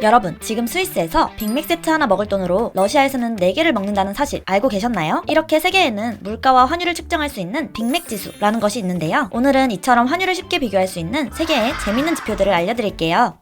여러분, 지금 스위스에서 빅맥 세트 하나 먹을 돈으로 러시아에서는 4개를 먹는다는 사실 알고 계셨나요? 이렇게 세계에는 물가와 환율을 측정할 수 있는 빅맥 지수라는 것이 있는데요. 오늘은 이처럼 환율을 쉽게 비교할 수 있는 세계의 재밌는 지표들을 알려드릴게요.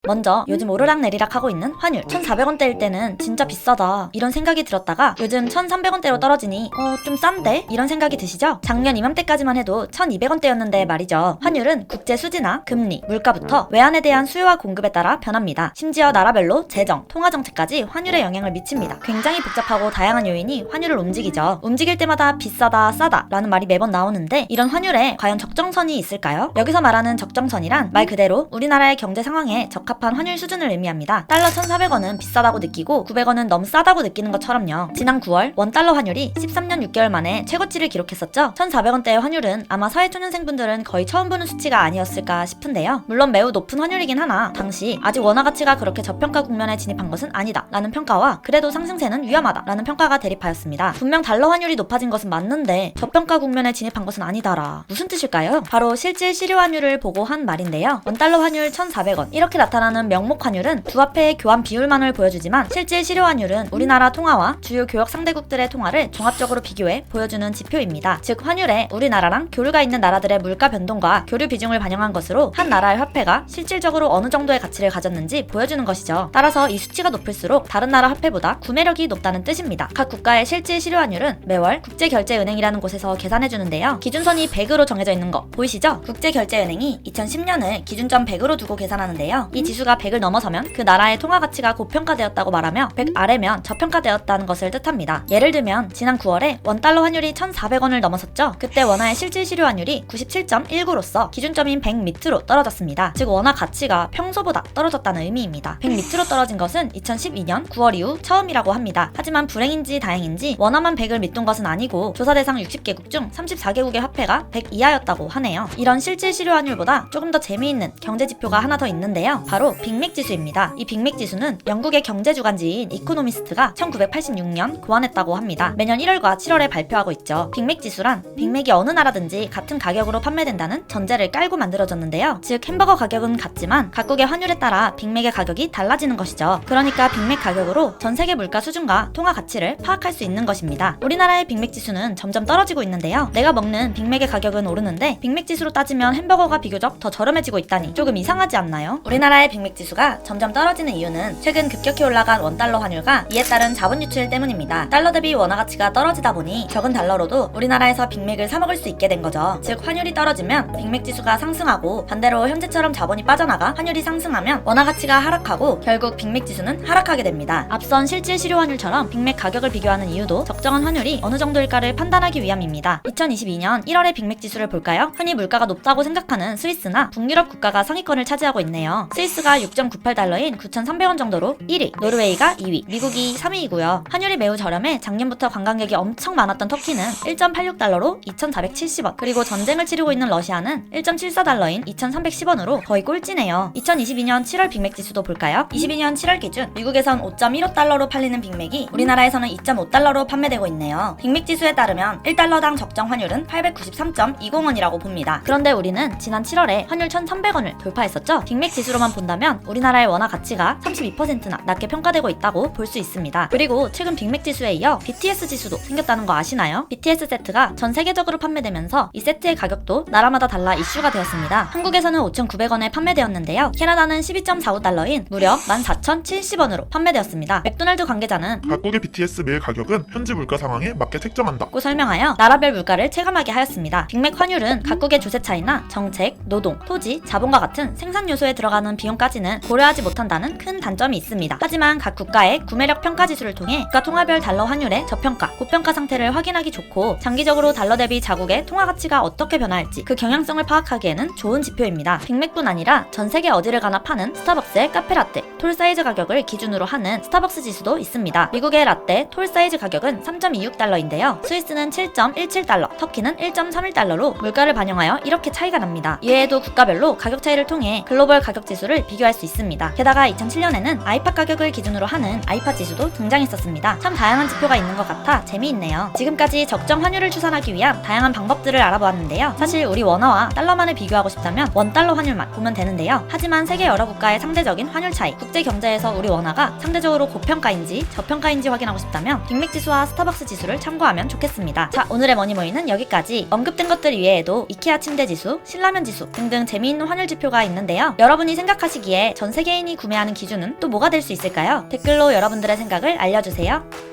먼저 요즘 오르락내리락 하고 있는 환율. 1,400원대일 때는 진짜 비싸다 이런 생각이 들었다가 요즘 1,300원대로 떨어지니 좀 싼데? 이런 생각이 드시죠? 작년 이맘때까지만 해도 1,200원대였는데 말이죠. 환율은 국제 수지나 금리, 물가부터 외환에 대한 수요와 공급에 따라 변합니다. 심지어 나라별로 재정, 통화 정책까지 환율에 영향을 미칩니다. 굉장히 복잡하고 다양한 요인이 환율을 움직이죠. 움직일 때마다 비싸다, 싸다 라는 말이 매번 나오는데 이런 환율에 과연 적정선이 있을까요? 여기서 말하는 적정선이란 말 그대로 우리나라의 경제 상황에 적합한 환율 수준을 의미합니다. 달러 1,400원은 비싸다고 느끼고 900원은 너무 싸다고 느끼는 것처럼요. 지난 9월 원달러 환율이 13년 6개월 만에 최고치를 기록했었죠. 1,400원대의 환율은 아마 사회초년생분들은 거의 처음 보는 수치가 아니었을까 싶은데요. 물론 매우 높은 환율이긴 하나 당시 아직 원화 가치가 그렇게 저평가 국면에 진입한 것은 아니다 라는 평가와 그래도 상승세는 위험하다 라는 평가가 대립하였습니다. 분명 달러 환율이 높아진 것은 맞는데 저평가 국면에 진입한 것은 아니다라. 무슨 뜻일까요? 바로 실질 실효 환율을 보고 한 말인데요. 원달러 환율 1,400원 이렇게 나타나는 명목 환율은 두 화폐의 교환 비율만을 보여주지만 실질 실효 환율은 우리나라 통화와 주요 교역 상대국들의 통화를 종합적으로 비교해 보여주는 지표입니다. 즉 환율에 우리나라랑 교류가 있는 나라들의 물가 변동과 교류 비중을 반영한 것으로 한 나라의 화폐가 실질적으로 어느 정도의 가치를 가졌는지 보여주는 것이죠. 따라서 이 수치가 높을수록 다른 나라 화폐보다 구매력이 높다는 뜻입니다. 각 국가의 실질 실효 환율은 매월 국제결제은행이라는 곳에서 계산해주는데요. 기준선이 100으로 정해져 있는 거 보이시죠? 국제결제은행이 2010년을 기준점 100으로 두고 계산하는데요. 이 지수가 100을 넘어서면 그 나라의 통화 가치가 고평가되었다고 말하며 100 아래면 저평가되었다는 것을 뜻합니다. 예를 들면 지난 9월에 원달러 환율이 1,400원을 넘어섰죠. 그때 원화의 실질 실효 환율이 97.19로서 기준점인 100 밑으로 떨어졌습니다. 즉 원화 가치가 평소보다 떨어졌다는 의미입니다. 100 밑으로 떨어진 것은 2012년 9월 이후 처음이라고 합니다. 하지만 불행인지 다행인지 원화만 100을 밑둔 것은 아니고 조사 대상 60개국 중 34개국의 화폐가 100 이하였다고 하네요. 이런 실질 실효 환율보다 조금 더 재미있는 경제 지표가 하나 더 있는데요. 바로 빅맥 지수입니다. 이 빅맥 지수는 영국의 경제 주간지인 이코노미스트가 1986년 고안했다고 합니다. 매년 1월과 7월에 발표하고 있죠. 빅맥 지수란 빅맥이 어느 나라든지 같은 가격으로 판매된다는 전제를 깔고 만들어졌는데요. 즉 햄버거 가격은 같지만 각국의 환율에 따라 빅맥의 가격이 달라지는 것이죠. 그러니까 빅맥 가격으로 전 세계 물가 수준과 통화 가치를 파악할 수 있는 것입니다. 우리나라의 빅맥 지수는 점점 떨어지고 있는데요. 내가 먹는 빅맥의 가격은 오르는데 빅맥 지수로 따지면 햄버거가 비교적 더 저렴해지고 있다니 조금 이상하지 않나요? 우리나라의 빅맥 지수가 점점 떨어지는 이유는 최근 급격히 올라간 원달러 환율과 이에 따른 자본 유출 때문입니다. 달러 대비 원화 가치가 떨어지다 보니 적은 달러로도 우리나라에서 빅맥을 사 먹을 수 있게 된 거죠. 즉 환율이 떨어지면 빅맥 지수가 상승하고 반대로 현재처럼 자본이 빠져나가 환율이 상승하면 원화 가치가 하락하고 결국 빅맥 지수는 하락하게 됩니다. 앞선 실질 실효 환율처럼 빅맥 가격을 비교하는 이유도 적정한 환율이 어느 정도일까를 판단하기 위함입니다. 2022년 1월의 빅맥 지수를 볼까요? 흔히 물가가 높다고 생각하는 스위스나 북유럽 국가가 상위권을 차지하고 있네요. 스위스가 6.98달러인 9,300원 정도로 1위, 노르웨이가 2위, 미국이 3위이고요. 환율이 매우 저렴해 작년부터 관광객이 엄청 많았던 터키는 1.86달러로 2,470원, 그리고 전쟁을 치르고 있는 러시아는 1.74달러인 2,310원으로 거의 꼴찌네요. 2022년 7월 빅맥 지수도 볼까요? 22년 7월 기준 미국에선 5.15달러로 팔리는 빅맥이 우리나라에서는 2.5달러로 판매되고 있네요. 빅맥 지수에 따르면 1달러당 적정 환율은 893.20원이라고 봅니다. 그런데 우리는 지난 7월에 환율 1,300원을 돌파했었죠? 빅맥 지수로만 본다면 우리나라의 원화 가치가 32%나 낮게 평가되고 있다고 볼 수 있습니다. 그리고 최근 빅맥 지수에 이어 BTS 지수도 생겼다는 거 아시나요? BTS 세트가 전 세계적으로 판매되면서 이 세트의 가격도 나라마다 달라 이슈가 되었습니다. 한국에서는 5,900원에 판매되었는데요. 캐나다는 12.45달러인 무려 14,070원으로 판매되었습니다. 맥도날드 관계자는 각국의 BTS 매일 가격은 현지 물가 상황에 맞게 책정한다 고 설명하여 나라별 물가를 체감하게 하였습니다. 빅맥 환율은 각국의 조세 차이나 정책, 노동, 토지, 자본과 같은 생산 요소에 들어가는 비용까지는 고려하지 못한다는 큰 단점이 있습니다. 하지만 각 국가의 구매력 평가 지수를 통해 국가 통화별 달러 환율의 저평가, 고평가 상태를 확인하기 좋고 장기적으로 달러 대비 자국의 통화 가치가 어떻게 변화할지 그 경향성을 파악하기에는 좋은 지표입니다. 빅맥뿐 아니라 전 세계 어디를 가나 파는 스타벅스의 카페라떼, 톨 사이즈 가격을 기준으로 하는 스타벅스 지수도 있습니다. 미국의 라떼, 톨 사이즈 가격은 3.26달러인데요. 스위스는 7.17달러, 터키는 1.31달러로 물가를 반영하여 이렇게 차이가 납니다. 이외에도 국가별로 가격 차이를 통해 글로벌 가격 지수를 가격을 비교할 수 있습니다. 게다가 2007년에는 아이팟 가격을 기준으로 하는 아이팟 지수도 등장했었습니다. 참 다양한 지표가 있는 것 같아 재미있네요. 지금까지 적정 환율을 추산하기 위한 다양한 방법들을 알아보았는데요. 사실 우리 원화와 달러만을 비교하고 싶다면 원달러 환율만 보면 되는데요. 하지만 세계 여러 국가의 상대적인 환율 차이, 국제 경제에서 우리 원화가 상대적으로 고평가인지 저평가인지 확인하고 싶다면 빅맥지수와 스타벅스 지수를 참고하면 좋겠습니다. 자, 오늘의 머니모이는 여기까지. 언급된 것들 이외에도 이케아 침대 지수, 신라면 지수 등등 재미있는 환율 지표가 있는데요. 여러분이 생각하시기에 전 세계인이 구매하는 기준은 또 뭐가 될 수 있을까요? 댓글로 여러분들의 생각을 알려주세요.